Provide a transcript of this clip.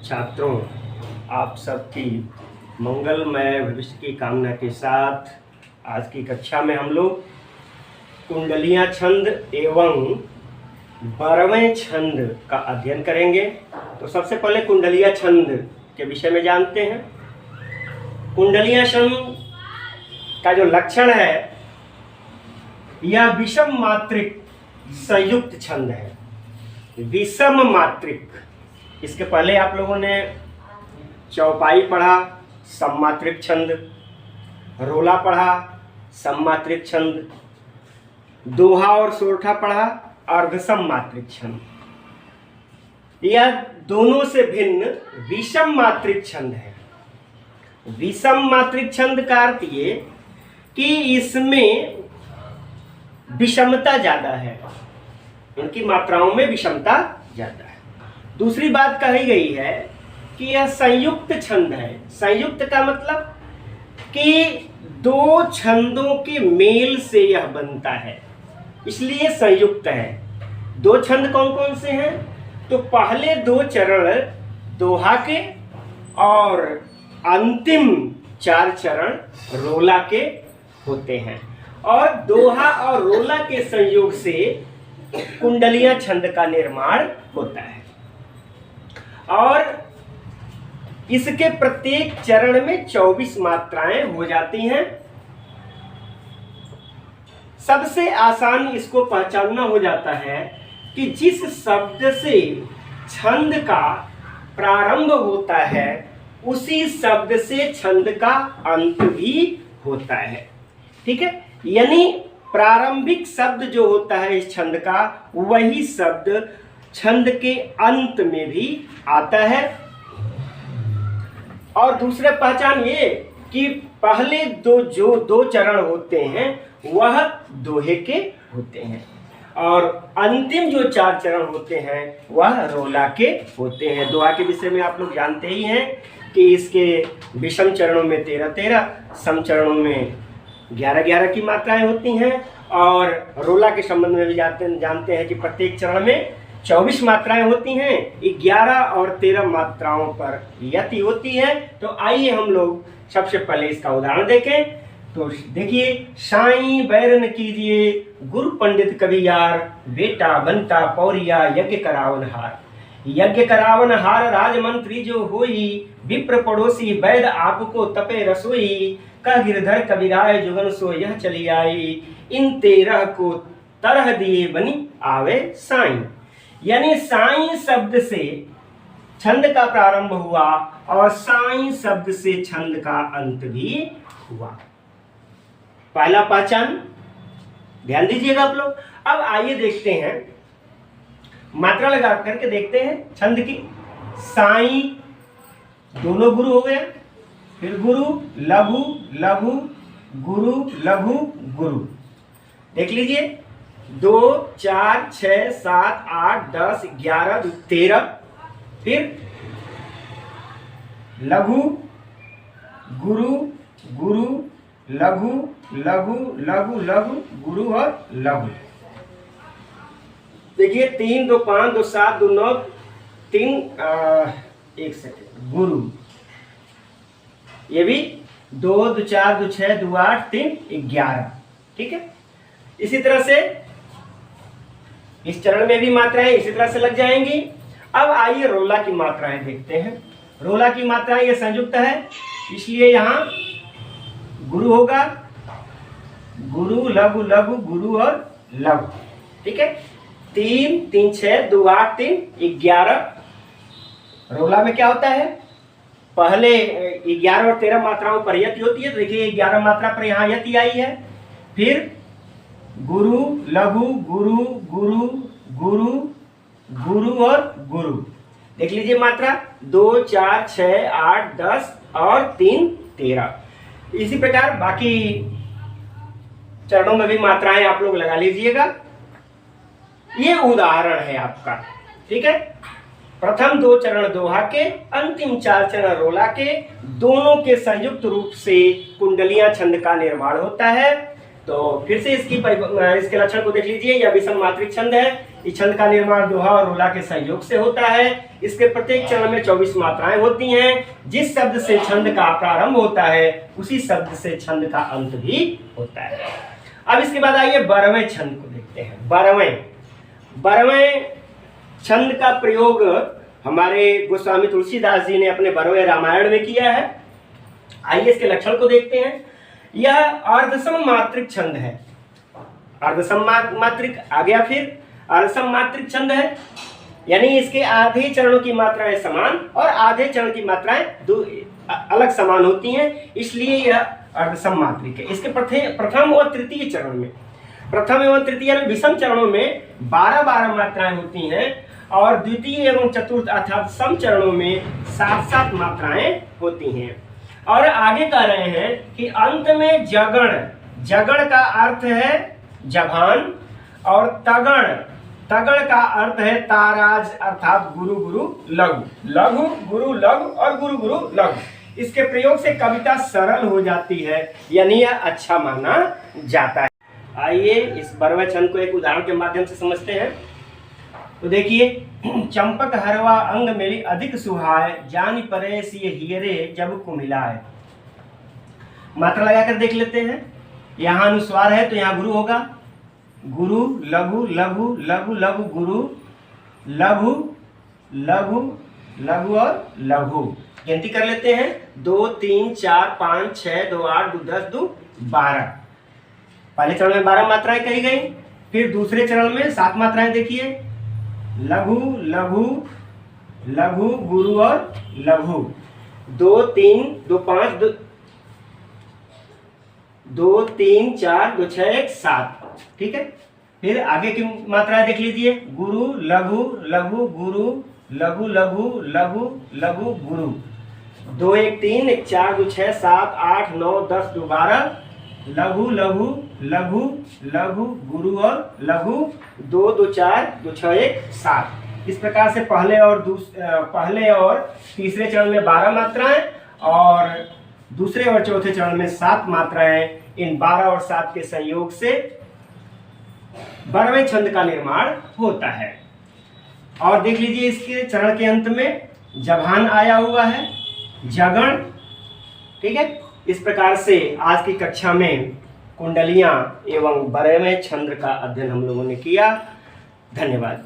छात्रों, आप सबकी मंगलमय भविष्य की कामना के साथ आज की कक्षा में हम लोग कुंडलियाँ छंद एवं 12वें छंद का अध्ययन करेंगे। तो सबसे पहले कुंडलियाँ छंद के विषय में जानते हैं। कुंडलियाँ छंद का जो लक्षण है, यह विषम मात्रिक संयुक्त छंद है। विषम मात्रिक, इसके पहले आप लोगों ने चौपाई पढ़ा, सममात्रिक छंद, रोला पढ़ा, सममात्रिक छंद, दोहा और सोरठा पढ़ा, अर्धसम मात्रिक छंद। यह दोनों से भिन्न विषम मात्रिक छंद है। विषम मात्रिक छंद का अर्थ ये कि इसमें विषमता ज्यादा है, इनकी मात्राओं में विषमता ज्यादा है। दूसरी बात कही गई है कि यह संयुक्त छंद है। संयुक्त का मतलब कि दो छंदों के मेल से यह बनता है, इसलिए संयुक्त है। दो छंद कौन कौन से हैं? तो पहले दो चरण दोहा के और अंतिम 4 चरण रोला के होते हैं, और दोहा और रोला के संयोग से कुंडलियाँ छंद का निर्माण होता है। और इसके प्रत्येक चरण में 24 मात्राएं हो जाती हैं। सबसे आसान इसको पहचानना हो जाता है कि जिस शब्द से छंद का प्रारंभ होता है, उसी शब्द से छंद का अंत भी होता है। ठीक है, यानी प्रारंभिक शब्द जो होता है इस छंद का, वही शब्द छंद के अंत में भी आता है। और दूसरा पहचान ये कि पहले दो चरण होते हैं वह दोहे के होते हैं, और अंतिम जो 4 चरण होते हैं वह रोला के होते हैं। दोहा के विषय में आप लोग जानते ही हैं कि इसके विषम चरणों में 13-13, सम चरणों में 11-11 की मात्राएं होती हैं, और रोला के संबंध में भी जानते हैं कि प्रत्येक चरण में 24 मात्राएं होती हैं। 11 और 13 मात्राओं पर यति होती है। तो आइए हम लोग सबसे पहले इसका उदाहरण देखें। तो देखिए, साईं बैरन कीजिए गुरु पंडित कवि यार, बेटा बनता पौरिया यज्ञ करावन हार। यज्ञ करावन हार राजमंत्री जो होई, विप्र पड़ोसी वैद आपको तपे रसोई। कह गिरधर कविराय जुगन सो यह चली आई, इन 13 को तरह दिए बनी आवे साईं। यानी साईं शब्द से छंद का प्रारंभ हुआ और साईं शब्द से छंद का अंत भी हुआ। पहला पहचान ध्यान दीजिएगा आप लोग। अब आइए देखते हैं, मात्रा लगा करके देखते हैं छंद की। साईं दोनों गुरु हो गए, फिर गुरु लघु लघु गुरु लघु गुरु। देख लीजिए, 2 4 6 7 8 10 11 13, फिर लघु गुरु गुरु लघु लघु लघु लघु गुरु और लघु। देखिए, 3 2 5 2 7 2 9 3 1 सेकेंड गुरु। ये भी 2 2 4 2 6 2 8 3 11। ठीक है, इसी तरह से इस चरण में भी मात्राएं इसी तरह से लग जाएंगी। अब आइए रोला की मात्राएं देखते हैं। रोला की मात्राएं ये संयुक्त है, इसलिए यहाँ गुरु होगा, गुरु लघु लघु गुरु और लघु। ठीक है, 3 3 6 2 8 3 11। रोला में क्या होता है? पहले 11 और 13 मात्राओं पर यति होती है। तो देखिए, 11 मात्रा पर यहाँ यति आई है। फिर गुरु लघु गुरु गुरु गुरु गुरु और गुरु। देख लीजिए मात्रा 2 4 6 8 10 और 3 13। इसी प्रकार बाकी चरणों में भी मात्राएं आप लोग लगा लीजिएगा। ये उदाहरण है आपका। ठीक है, प्रथम 2 चरण दोहा के, अंतिम 4 चरण रोला के, दोनों के संयुक्त रूप से कुंडलियां छंद का निर्माण होता है। तो फिर से इसके लक्षण को देख लीजिए। यह विषम मात्रिक छंद है, इस छंद का निर्माण दोहा और रोला के सहयोग से होता है। इसके प्रत्येक चरण में 24 मात्राएं होती हैं। जिस शब्द से छंद का प्रारंभ होता है उसी शब्द से छंद का अंत भी होता है। अब इसके बाद आइए 12वें छंद को देखते हैं। 12वें छंद का प्रयोग हमारे गोस्वामी तुलसीदास जी ने अपने 12वें रामायण में किया है। आइए इसके लक्षण को देखते हैं। यह अर्धसम मात्रिक छंद है। अर्धसम मात्रिक आ गया, फिर अर्धसम मात्रिक छंद है, यानी इसके आधे चरणों की मात्राएं समान और आधे चरण की मात्राएं दो अलग समान होती हैं, इसलिए यह अर्धसम मात्रिक है। इसके प्रथम और तृतीय चरण में, प्रथम एवं तृतीय विषम चरणों में 12-12 मात्राएं होती हैं और द्वितीय एवं चतुर्थ अर्थात सम चरणों में 7-7 मात्राएं होती हैं। और आगे कह रहे हैं कि अंत में जगण, जगण का अर्थ है जभान और तगण, तगण का अर्थ है ताराज अर्थात गुरु गुरु लघु, लघु गुरु लघु और गुरु गुरु लघु। इसके प्रयोग से कविता सरल हो जाती है, यानी यह अच्छा माना जाता है। आइए इस 12वें छंद को एक उदाहरण के माध्यम से समझते हैं। तो देखिए, चंपक हरवा अंग मेरी अधिक सुहाय, जान परे सिय हीरे जब को मिलाए। मात्रा लगाकर देख लेते हैं। यहाँ अनुस्वार है तो यहाँ गुरु होगा, गुरु लघु लघु लघु लघु गुरु लघु लघु लघु और लघु। गिनती कर लेते हैं, 2 3 4 5 6 2 8 2 10 2 12। पहले चरण में 12 मात्राएं कही गई, फिर दूसरे चरण में 7 मात्राएं देखिए, लघु लघु लघु गुरु और लघु। 2 3 2 5 2 3 4 2 6 1 7। ठीक है, फिर आगे की मात्राएं देख लीजिए, गुरु लघु लघु गुरु लघु लघु लघु लघु गुरु। 2 1 3 1 4 2 6 7 8 9 10 2 12, लघु लघु लघु लघु गुरु और लघु। 2 2 4 2 6 1 7। इस प्रकार से पहले और तीसरे चरण में 12 मात्राएं और दूसरे और चौथे चरण में 7 मात्राएं। इन 12 और 7 के संयोग से 12वें छंद का निर्माण होता है। और देख लीजिए, इसके चरण के अंत में जभान आया हुआ है, जगण। ठीक है, इस प्रकार से आज की कक्षा में कुंडलियां एवं 12वें छंद का अध्ययन हम लोगों ने किया। धन्यवाद।